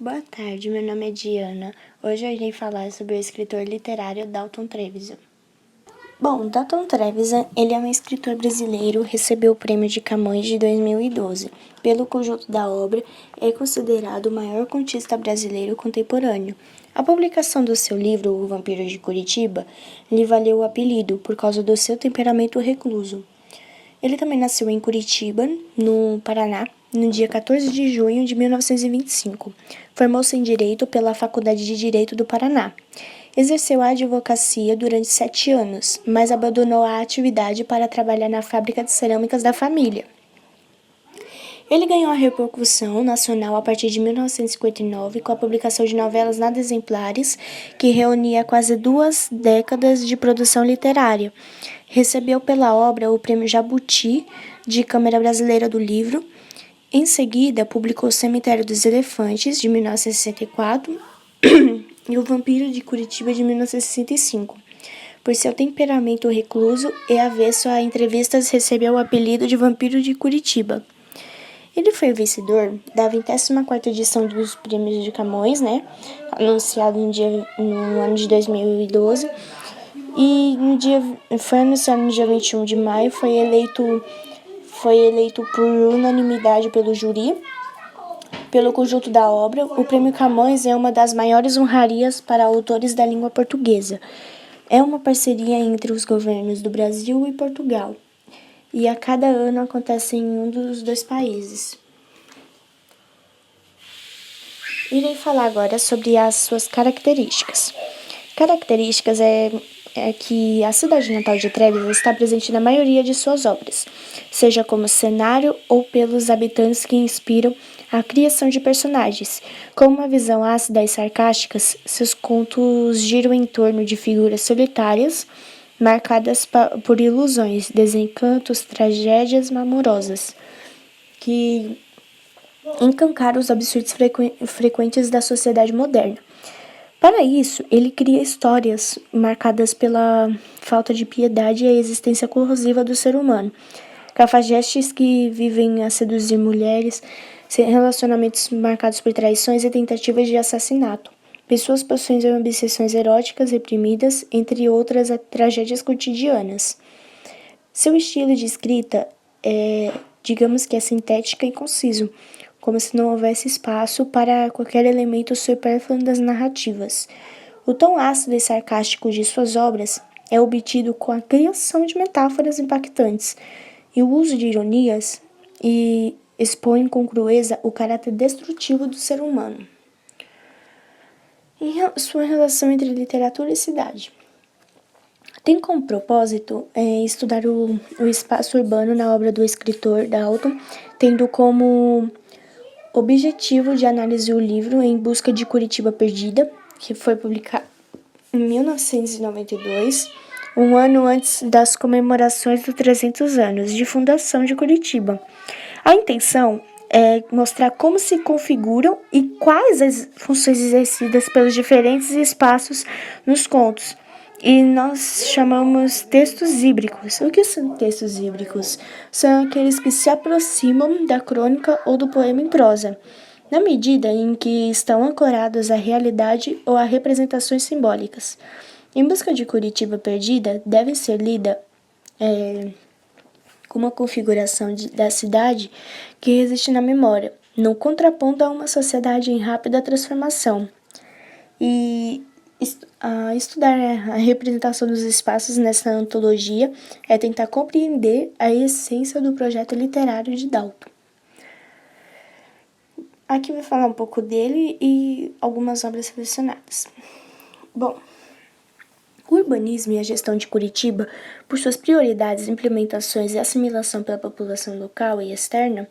Boa tarde, meu nome é Diana. Hoje eu irei falar sobre o escritor literário Dalton Trevisan. Bom, Dalton Trevisan, ele é um escritor brasileiro, recebeu o Prêmio de Camões de 2012. Pelo conjunto da obra, é considerado o maior contista brasileiro contemporâneo. A publicação do seu livro, O Vampiro de Curitiba, lhe valeu o apelido por causa do seu temperamento recluso. Ele também nasceu em Curitiba, no Paraná, no dia 14 de junho de 1925. Formou-se em Direito pela Faculdade de Direito do Paraná. Exerceu a advocacia durante 7 anos, mas abandonou a atividade para trabalhar na fábrica de cerâmicas da família. Ele ganhou a repercussão nacional a partir de 1959 com a publicação de novelas nada exemplares, que reunia quase 2 décadas de produção literária. Recebeu pela obra o Prêmio Jabuti de Câmara Brasileira do Livro. Em seguida, publicou O Cemitério dos Elefantes, de 1964, e O Vampiro de Curitiba, de 1965. Por seu temperamento recluso e avesso a entrevistas, recebeu o apelido de Vampiro de Curitiba. Ele foi o vencedor da 24ª edição dos Prêmios de Camões, anunciado no ano de 2012, e foi anunciado no dia 21 de maio, foi eleito por unanimidade pelo júri. Pelo conjunto da obra, o Prêmio Camões é uma das maiores honrarias para autores da língua portuguesa. É uma parceria entre os governos do Brasil e Portugal, e a cada ano acontece em um dos dois países. Irei falar agora sobre as suas características. Características é que a cidade natal de Trevisan está presente na maioria de suas obras, seja como cenário ou pelos habitantes que inspiram a criação de personagens. Com uma visão ácida e sarcástica, seus contos giram em torno de figuras solitárias, marcadas por ilusões, desencantos, tragédias amorosas, que encancaram os absurdos frequentes da sociedade moderna. Para isso, ele cria histórias marcadas pela falta de piedade e a existência corrosiva do ser humano. Cafajestes que vivem a seduzir mulheres, relacionamentos marcados por traições e tentativas de assassinato. Pessoas possuem obsessões eróticas reprimidas, entre outras tragédias cotidianas. Seu estilo de escrita digamos que é sintética e conciso, como se não houvesse espaço para qualquer elemento supérfluo das narrativas. O tom ácido e sarcástico de suas obras é obtido com a criação de metáforas impactantes e o uso de ironias e expõe com crueza o caráter destrutivo do ser humano. E sua relação entre literatura e cidade. Tem como propósito estudar o espaço urbano na obra do escritor Dalton, tendo como objetivo de análise o livro Em Busca de Curitiba Perdida, que foi publicado em 1992, um ano antes das comemorações dos 300 anos de fundação de Curitiba. A intenção é mostrar como se configuram e quais as funções exercidas pelos diferentes espaços nos contos. E nós chamamos textos híbricos. O que são textos híbricos? São aqueles que se aproximam da crônica ou do poema em prosa, na medida em que estão ancorados à realidade ou a representações simbólicas. Em Busca de Curitiba Perdida deve ser lida com uma configuração da cidade que resiste na memória, no contraponto a uma sociedade em rápida transformação. E estudar a representação dos espaços nessa antologia é tentar compreender a essência do projeto literário de Dalton. Aqui vou falar um pouco dele e algumas obras selecionadas. Bom, o urbanismo e a gestão de Curitiba, por suas prioridades, implementações e assimilação pela população local e externa,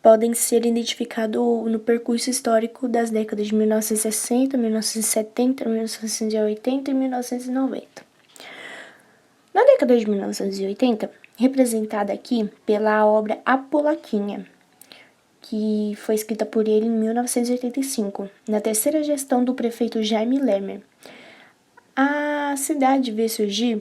podem ser identificados no percurso histórico das décadas de 1960, 1970, 1980 e 1990. Na década de 1980, representada aqui pela obra A Polaquinha, que foi escrita por ele em 1985, na terceira gestão do prefeito Jaime Lerner. A cidade vê surgir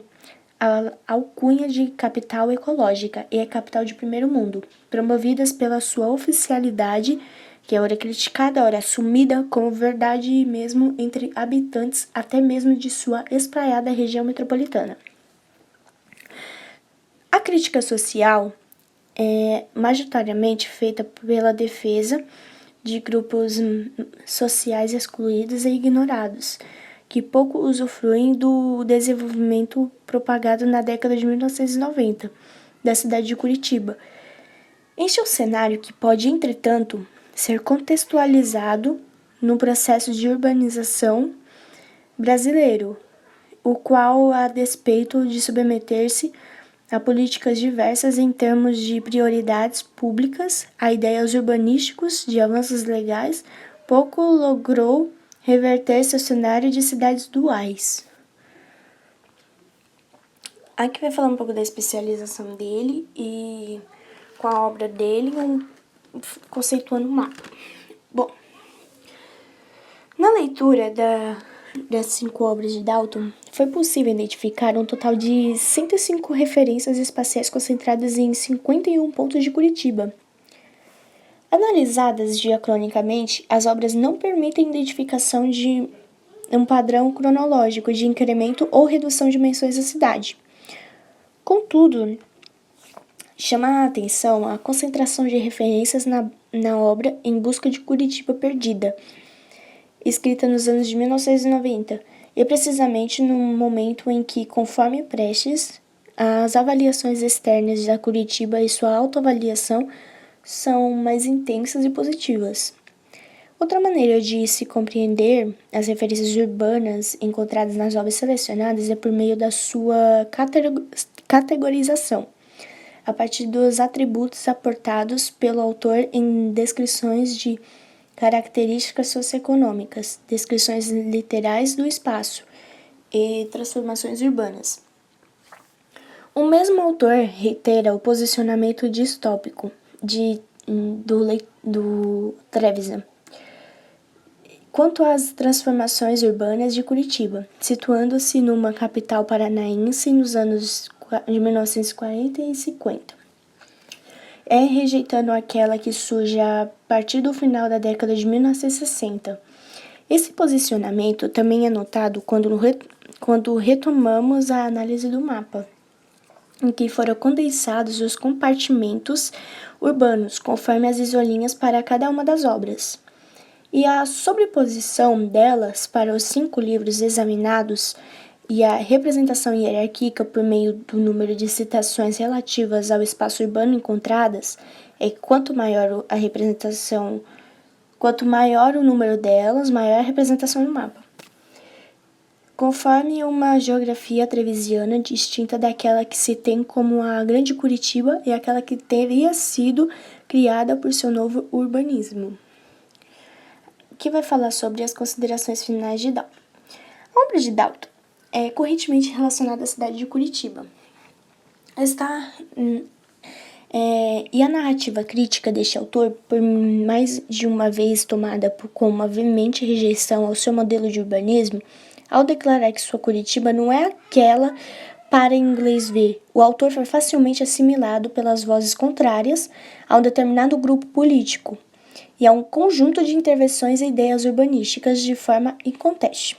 a alcunha de capital ecológica e a capital de primeiro mundo, promovidas pela sua oficialidade que é ora criticada, ora assumida como verdade mesmo entre habitantes até mesmo de sua espraiada região metropolitana. A crítica social é majoritariamente feita pela defesa de grupos sociais excluídos e ignorados, que pouco usufruem do desenvolvimento propagado na década de 1990 da cidade de Curitiba. Este é um cenário que pode, entretanto, ser contextualizado no processo de urbanização brasileiro, o qual, a despeito de submeter-se a políticas diversas em termos de prioridades públicas, a ideias urbanísticos de avanços legais, pouco logrou reverter seu cenário de cidades duais. Aqui vai falar um pouco da especialização dele e com a obra dele, conceituando o mapa. Bom, na leitura das 5 obras de Dalton, foi possível identificar um total de 105 referências espaciais concentradas em 51 pontos de Curitiba. Analisadas diacronicamente, as obras não permitem identificação de um padrão cronológico de incremento ou redução de dimensões da cidade. Contudo, chama a atenção a concentração de referências na obra Em Busca de Curitiba Perdida, escrita nos anos de 1990, e precisamente no momento em que, conforme Prestes, as avaliações externas da Curitiba e sua autoavaliação são mais intensas e positivas. Outra maneira de se compreender as referências urbanas encontradas nas obras selecionadas é por meio da sua categorização, a partir dos atributos aportados pelo autor em descrições de características socioeconômicas, descrições literais do espaço e transformações urbanas. O mesmo autor reitera o posicionamento distópico do Trevisan quanto às transformações urbanas de Curitiba, situando-se numa capital paranaense nos anos de 1940 e 50. Rejeitando aquela que surge a partir do final da década de 1960. Esse posicionamento também é notado quando retomamos a análise do mapa, em que foram condensados os compartimentos urbanos, conforme as isolinhas para cada uma das obras. E a sobreposição delas para os 5 livros examinados e a representação hierárquica por meio do número de citações relativas ao espaço urbano encontradas é que quanto maior o número delas, maior a representação no mapa. Conforme uma geografia trevisiana distinta daquela que se tem como a Grande Curitiba e aquela que teria sido criada por seu novo urbanismo. Que vai falar sobre as considerações finais de Dalton. A obra de Dalton é correntemente relacionada à cidade de Curitiba. E a narrativa crítica deste autor, por mais de uma vez tomada com uma veemente rejeição ao seu modelo de urbanismo, ao declarar que sua Curitiba não é aquela para inglês ver, o autor foi facilmente assimilado pelas vozes contrárias a um determinado grupo político e a um conjunto de intervenções e ideias urbanísticas de forma inconteste.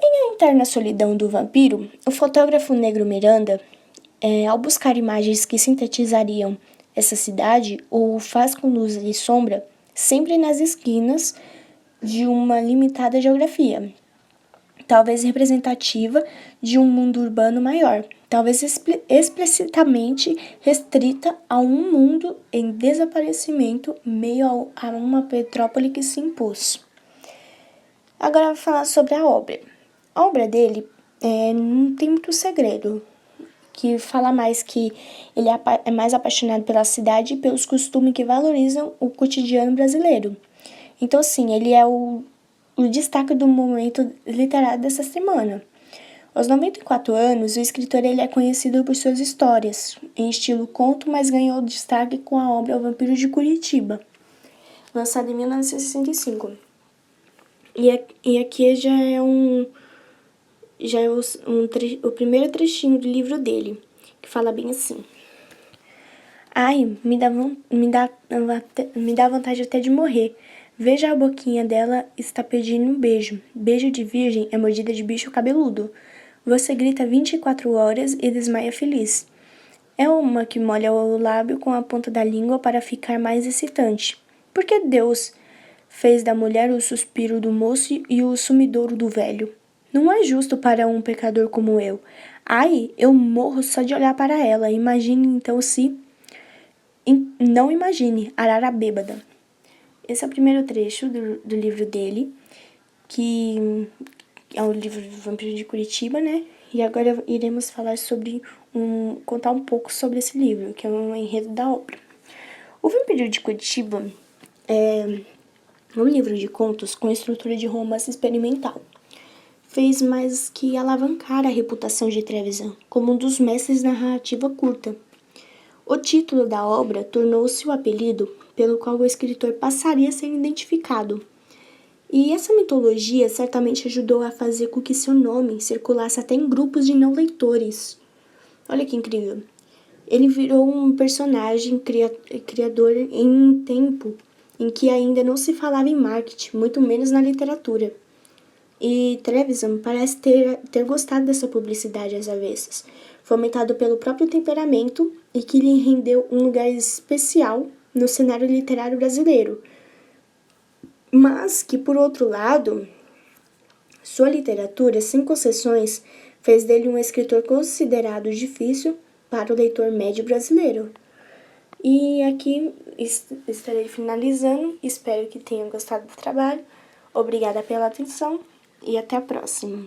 Em A Eterna Solidão do Vampiro, o fotógrafo negro Miranda, ao buscar imagens que sintetizariam essa cidade, o faz com luz e sombra, sempre nas esquinas de uma limitada geografia, talvez representativa de um mundo urbano maior, talvez explicitamente restrita a um mundo em desaparecimento meio a uma metrópole que se impôs. Agora eu vou falar sobre a obra. A obra dele não tem muito segredo, que fala mais que ele é mais apaixonado pela cidade e pelos costumes que valorizam o cotidiano brasileiro. Então, sim, ele é o destaque do momento literário dessa semana. Aos 94 anos, o escritor ele é conhecido por suas histórias, em estilo conto, mas ganhou destaque com a obra O Vampiro de Curitiba, lançada em 1965. E aqui já é o primeiro trechinho do livro dele, que fala bem assim. Ai, me dá vontade até de morrer. Veja a boquinha dela, está pedindo um beijo. Beijo de virgem é mordida de bicho cabeludo. Você grita 24 horas e desmaia feliz. É uma que molha o lábio com a ponta da língua para ficar mais excitante. Porque Deus fez da mulher o suspiro do moço e o sumidouro do velho. Não é justo para um pecador como eu. Ai, eu morro só de olhar para ela. Imagine então se... Não imagine, Arara bêbada. Esse é o primeiro trecho do livro dele, que é o livro do Vampiro de Curitiba, né? E agora iremos falar contar um pouco sobre esse livro, que é um enredo da obra. O Vampiro de Curitiba é um livro de contos com estrutura de romance experimental. Fez mais que alavancar a reputação de Trevisan como um dos mestres da narrativa curta. O título da obra tornou-se o apelido pelo qual o escritor passaria a ser identificado. E essa mitologia certamente ajudou a fazer com que seu nome circulasse até em grupos de não leitores. Olha que incrível. Ele virou um personagem criador em um tempo em que ainda não se falava em marketing, muito menos na literatura. E Trevisan parece ter gostado dessa publicidade às avessas, fomentado pelo próprio temperamento e que lhe rendeu um lugar especial no cenário literário brasileiro. Mas que, por outro lado, sua literatura, sem concessões, fez dele um escritor considerado difícil para o leitor médio brasileiro. E aqui estarei finalizando, espero que tenham gostado do trabalho. Obrigada pela atenção e até a próxima.